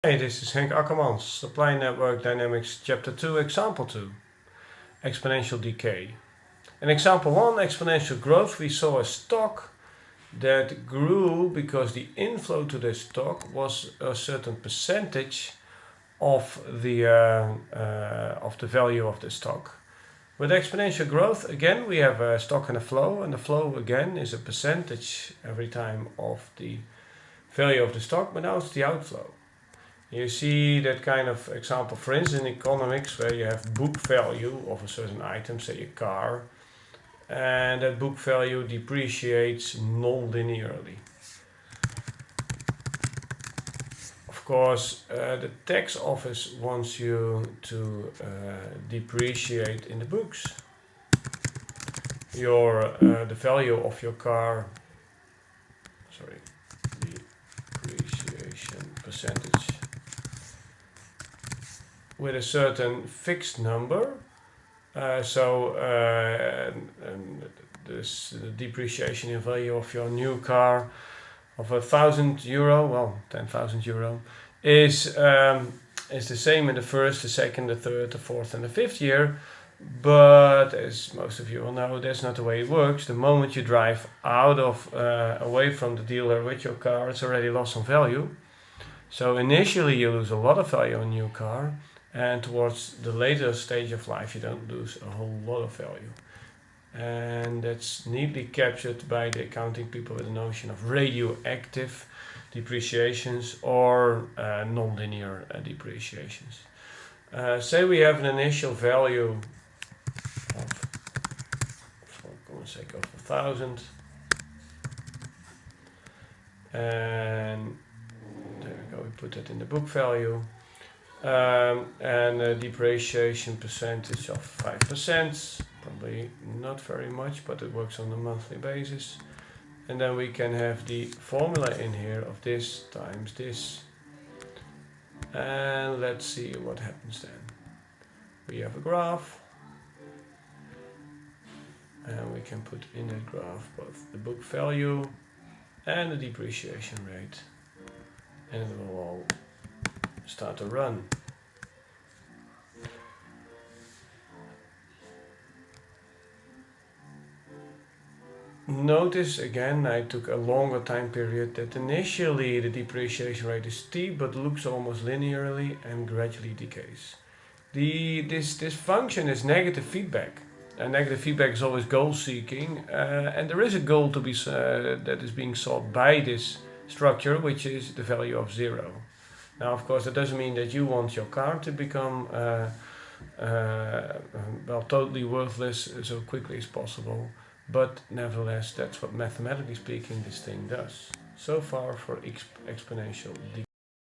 Hey, this is Henk Akkermans, Supply Network Dynamics Chapter 2, Example 2, Exponential Decay. In Example 1, Exponential Growth, we saw a stock that grew because the inflow to the stock was a certain percentage of the value of the stock. With exponential growth, again, we have a stock and a flow, and the flow again is a percentage every time of the value of the stock, but now it's the outflow. You see that kind of example, for instance, in economics, where you have book value of a certain item, say a car, and that book value depreciates non-linearly. Of course, the tax office wants you to depreciate in the books the value of your car, depreciation percentage, with a certain fixed number. This depreciation in value of your new car of €1,000, well, €10,000, is the same in the first, the second, the third, the fourth, and the fifth year. But as most of you will know, that's not the way it works. The moment you drive away from the dealer with your car, it's already lost some value. So initially you lose a lot of value on a new car, and towards the later stage of life you don't lose a whole lot of value. And that's neatly captured by the accounting people with the notion of radioactive depreciations or non-linear depreciations. Say we have an initial value of, for common sake, of 1,000, and there we go, we put that in the book value, and a depreciation percentage of 5%, probably not very much, but it works on a monthly basis. And then we can have the formula in here of this times this, and let's see what happens then. We have a graph, and we can put in that graph both the book value and the depreciation rate, and it will all start to run. Notice again, I took a longer time period, that initially the depreciation rate is steep but looks almost linearly and gradually decays. This function is negative feedback. And negative feedback is always goal seeking, and there is a goal to be that is being sought by this structure, which is the value of 0. Now, of course, that doesn't mean that you want your car to become totally worthless so quickly as possible, but nevertheless, that's what, mathematically speaking, this thing does. So far for exponential decay.